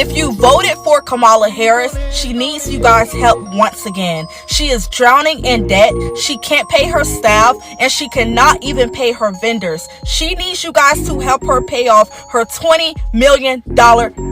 If you voted for Kamala Harris, she needs you guys' help once again. She is drowning in debt. She can't pay her staff, and she cannot even pay her vendors. She needs you guys to help her pay off her $20 million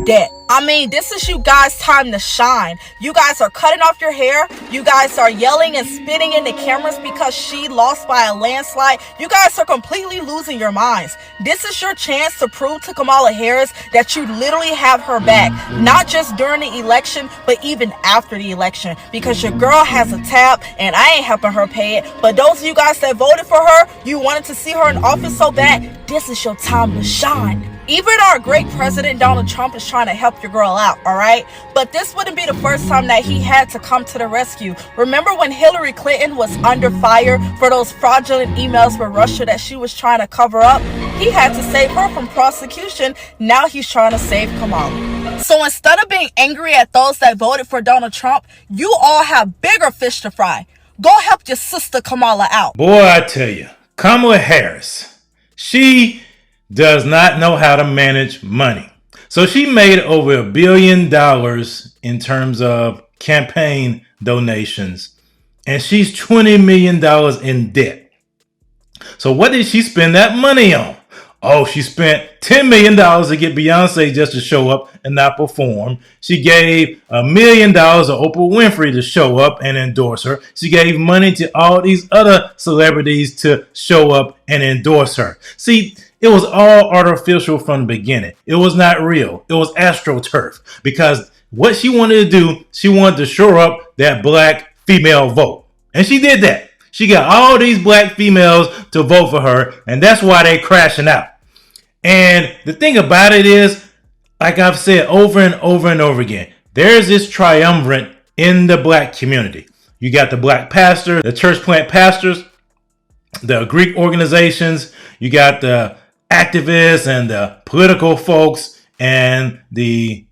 debt. I mean, this is you guys' time to shine. You guys are cutting off your hair. You guys are yelling and spitting in the cameras because she lost by a landslide. You guys are completely losing your minds. This is your chance to prove to Kamala Harris that you literally have her back. Not just during the election, but even after the election. Because your girl has a tab, and I ain't helping her pay it. But those of you guys that voted for her, you wanted to see her in office so bad, this is your time to shine. Even our great president, Donald Trump, is trying to help your girl out, all right? But this wouldn't be the first time that he had to come to the rescue. Remember when Hillary Clinton was under fire for those fraudulent emails with Russia that she was trying to cover up? He had to save her from prosecution. Now he's trying to save Kamala. So instead of being angry at those that voted for Donald Trump, you all have bigger fish to fry. Go help your sister Kamala out. Boy, I tell you, Kamala Harris, she does not know how to manage money. So she made over $1 billion in terms of campaign donations, and she's $20 million in debt. So what did she spend that money on? Oh, she spent $10 million to get Beyonce just to show up and not perform. She gave $1 million to Oprah Winfrey to show up and endorse her. She gave money to all these other celebrities to show up and endorse her. See, it was all artificial from the beginning. It was not real. It was astroturf. Because what she wanted to do, she wanted to shore up that black female vote. And she did that. She got all these black females to vote for her, and that's why they crashing out. And the thing about it is, like I've said over and over and over again, there's this triumvirate in the black community. You got the black pastor, the church plant pastors, the Greek organizations, you got the activists and the political folks and the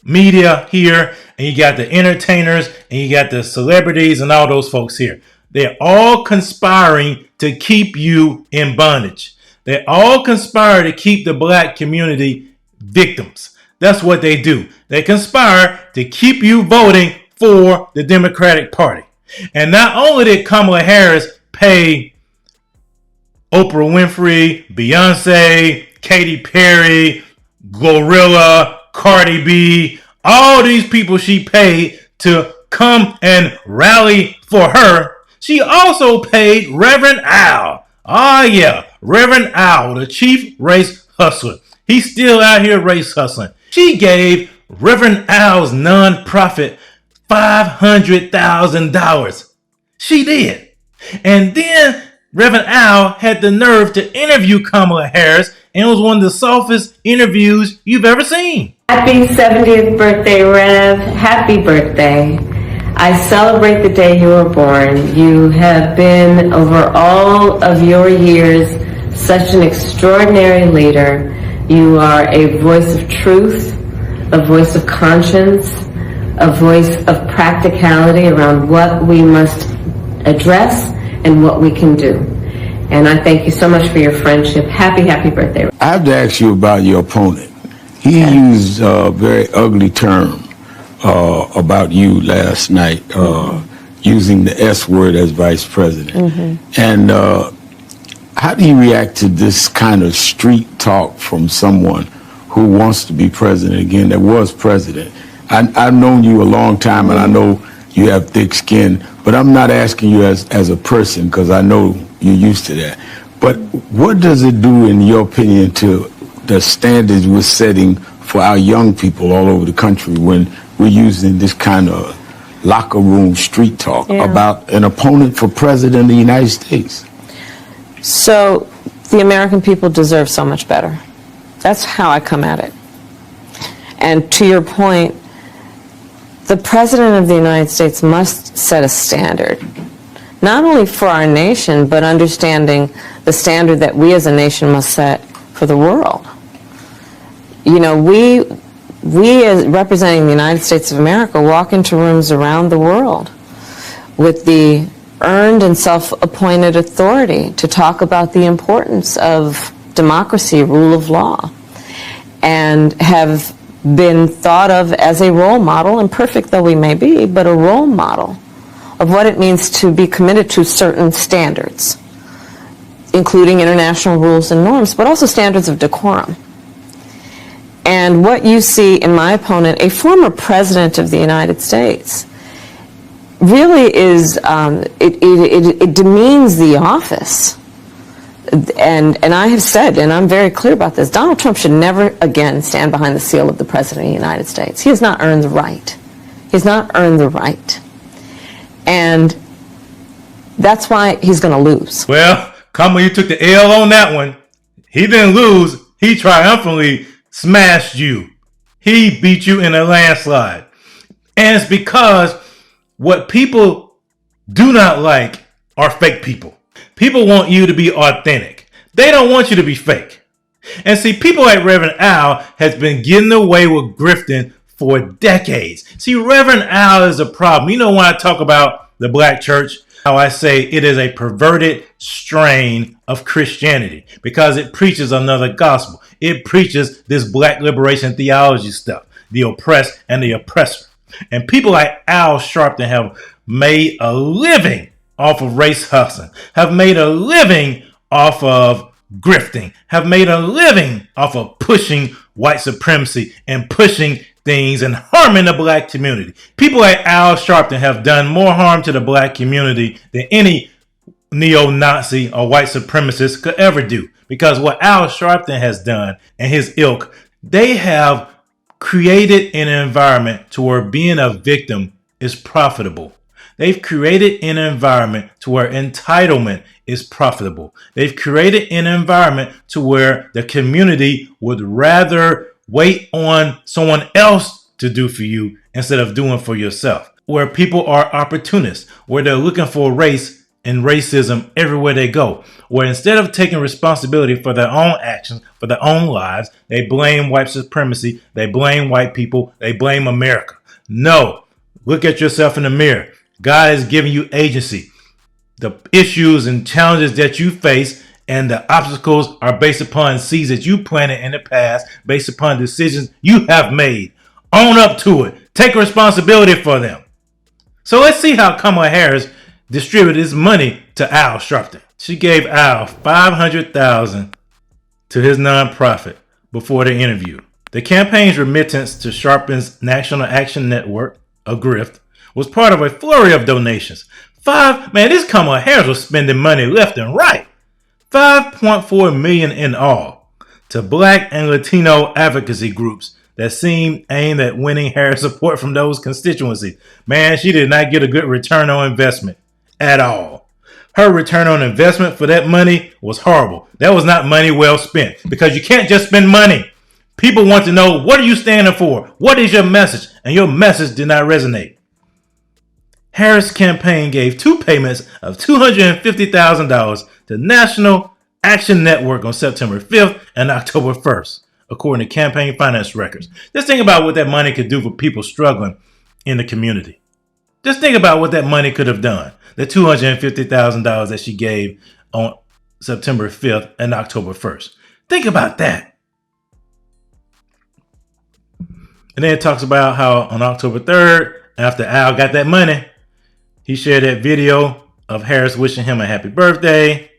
media here, and you got the entertainers, and you got the celebrities and all those folks here. They're all conspiring to keep you in bondage. They all conspire to keep the black community victims. That's what they do. They conspire to keep you voting for the Democratic Party. And not only did Kamala Harris pay Oprah Winfrey, Beyonce, Katy Perry, Glorilla, Cardi B, all these people she paid to come and rally for her, she also paid Reverend Al. Oh yeah, Reverend Al, the chief race hustler. He's still out here race hustling. She gave Reverend Al's nonprofit $500,000. She did. And then Reverend Al had the nerve to interview Kamala Harris, and it was one of the softest interviews you've ever seen. Happy 70th birthday, Rev. Happy birthday. I celebrate the day you were born. You have been, over all of your years, such an extraordinary leader. You are a voice of truth, a voice of conscience, a voice of practicality around what we must address and what we can do. And I thank you so much for your friendship. Happy, happy birthday. I have to ask you about your opponent. He used a very ugly term about you last night, using the S word as vice president. Mm-hmm. And how do you react to this kind of street talk from someone who wants to be president again, that was president? I've known you a long time, and I know you have thick skin, but I'm not asking you as a person, because I know you're used to that. But what does it do, in your opinion, to the standards we're setting for our young people all over the country when we're using this kind of locker room street talk about an opponent for president of the United States? So the American people deserve so much better. That's how I come at it. And to your point, the President of the United States must set a standard, not only for our nation, but understanding the standard that we as a nation must set for the world. You know, we as representing the United States of America walk into rooms around the world with the earned and self-appointed authority to talk about the importance of democracy, rule of law, and have been thought of as a role model, imperfect though we may be, but a role model of what it means to be committed to certain standards, including international rules and norms, but also standards of decorum. And what you see in my opponent, a former president of the United States, really is, it demeans the office. And I have said, and I'm very clear about this, Donald Trump should never again stand behind the seal of the President of the United States. He has not earned the right. He has not earned the right. And that's why he's going to lose. Well, Kamala, you took the L on that one. He didn't lose. He triumphantly smashed you. He beat you in a landslide. And it's because what people do not like are fake people. People want you to be authentic. They don't want you to be fake. And see, people like Reverend Al has been getting away with grifting for decades. See, Reverend Al is a problem. You know, when I talk about the black church, how I say it is a perverted strain of Christianity because it preaches another gospel. It preaches this black liberation theology stuff, the oppressed and the oppressor. And people like Al Sharpton have made a living off of race hustling, have made a living off of grifting, have made a living off of pushing white supremacy and pushing things and harming the black community. People like Al Sharpton have done more harm to the black community than any neo-Nazi or white supremacist could ever do. Because what Al Sharpton has done and his ilk, they have created an environment to where being a victim is profitable. They've created an environment to where entitlement is profitable. They've created an environment to where the community would rather wait on someone else to do for you instead of doing for yourself. Where people are opportunists, where they're looking for race and racism everywhere they go. Where instead of taking responsibility for their own actions, for their own lives, they blame white supremacy, they blame white people, they blame America. No, look at yourself in the mirror. God has given you agency. The issues and challenges that you face and the obstacles are based upon seeds that you planted in the past, based upon decisions you have made. Own up to it. Take responsibility for them. So let's see how Kamala Harris distributed his money to Al Sharpton. She gave Al $500,000 to his nonprofit before the interview. The campaign's remittance to Sharpton's National Action Network, a grift, was part of a flurry of donations. This Kamala Harris was spending money left and right. $5.4 million in all to black and Latino advocacy groups that seemed aimed at winning Harris support from those constituencies. Man, she did not get a good return on investment at all. Her return on investment for that money was horrible. That was not money well spent because you can't just spend money. People want to know, what are you standing for? What is your message? And your message did not resonate. Harris' campaign gave two payments of $250,000 to National Action Network on September 5th and October 1st, according to campaign finance records. Just think about what that money could do for people struggling in the community. Just think about what that money could have done. The $250,000 that she gave on September 5th and October 1st. Think about that. And then it talks about how on October 3rd, after Al got that money, he shared that video of Harris wishing him a happy birthday.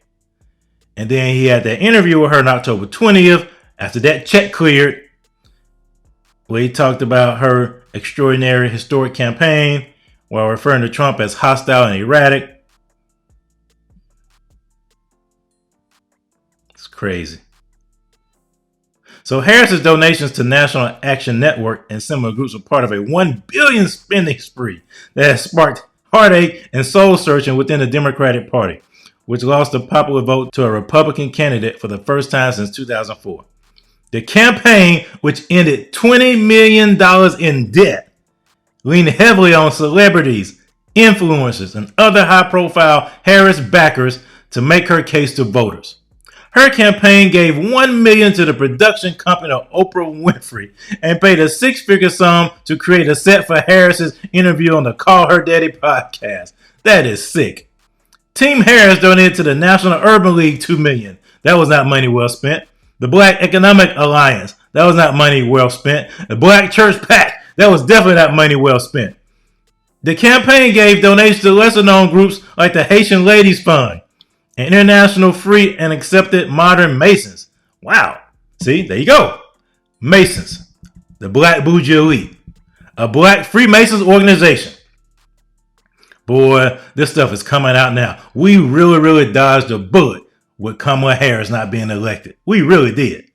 And then he had that interview with her on October 20th after that check cleared, where he talked about her extraordinary historic campaign while referring to Trump as hostile and erratic. It's crazy. So Harris's donations to National Action Network and similar groups were part of a $1 billion spending spree that has sparked heartache and soul searching within the Democratic Party, which lost the popular vote to a Republican candidate for the first time since 2004. The campaign, which ended $20 million in debt, leaned heavily on celebrities, influencers, and other high-profile Harris backers to make her case to voters. Her campaign gave $1 million to the production company of Oprah Winfrey and paid a six-figure sum to create a set for Harris's interview on the Call Her Daddy podcast. That is sick. Team Harris donated to the National Urban League $2 million. That was not money well spent. The Black Economic Alliance That was not money well spent. The Black Church PAC, that was definitely not money well spent. The campaign gave donations to lesser known groups like the Haitian Ladies Fund and International Free and Accepted Modern Masons. Wow. See, there you go. Masons, the Black Bougie Elite, a Black Freemasons organization. Boy, this stuff is coming out now. We really dodged a bullet with Kamala Harris not being elected. We really did.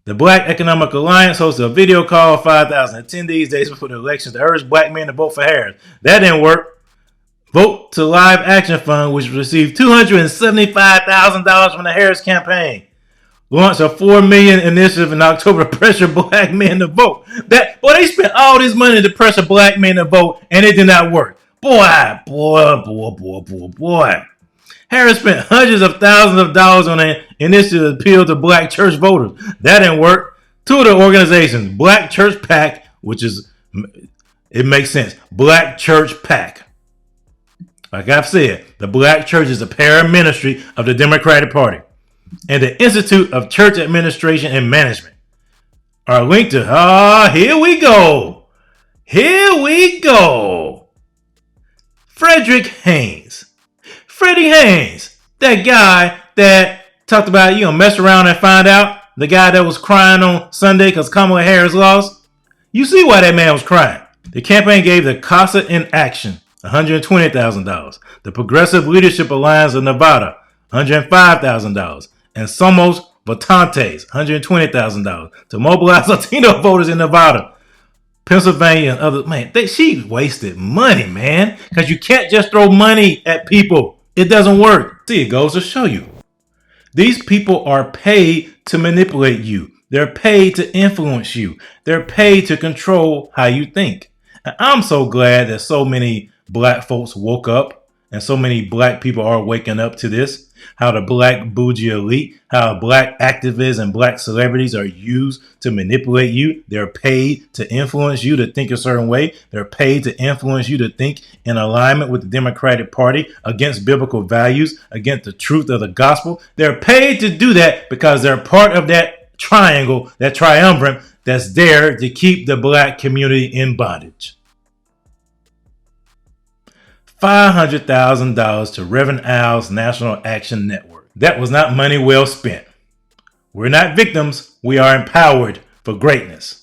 The Black Economic Alliance hosted a video call of 5,000 attendees days before the elections to urge black men to vote for Harris. That didn't work. Vote to Live Action Fund, which received $275,000 from the Harris campaign, launched a $4 million initiative in October to pressure black men to vote. They spent all this money to pressure black men to vote, and it did not work. Boy. Harris spent hundreds of thousands of dollars on an initiative to appeal to black church voters. That didn't work. Two of the organizations, Black Church PAC, which is, it makes sense, Black Church PAC. Like I've said, the Black Church is a paraministry of the Democratic Party, and the Institute of Church Administration and Management are linked to, here we go. Frederick Haynes. Freddie Haynes, that guy that talked about, mess around and find out, the guy that was crying on Sunday because Kamala Harris lost. You see why that man was crying. The campaign gave the CASA in Action $120,000, the Progressive Leadership Alliance of Nevada $105,000, and Somos Votantes $120,000 to mobilize Latino voters in Nevada, Pennsylvania, and others. Man, she wasted money, man, because you can't just throw money at people. It doesn't work. See, it goes to show you. These people are paid to manipulate you. They're paid to influence you. They're paid to control how you think. And I'm so glad that so many black folks woke up and so many black people are waking up to this. How the black bougie elite, how black activists and black celebrities are used to manipulate you. They're paid to influence you to think a certain way. They're paid to influence you to think in alignment with the Democratic Party, against biblical values, against the truth of the gospel. They're paid to do that because they're part of that triangle, that triumvirate that's there to keep the black community in bondage. $500,000 to Reverend Al's National Action Network. That was not money well spent. We're not victims. We are empowered for greatness.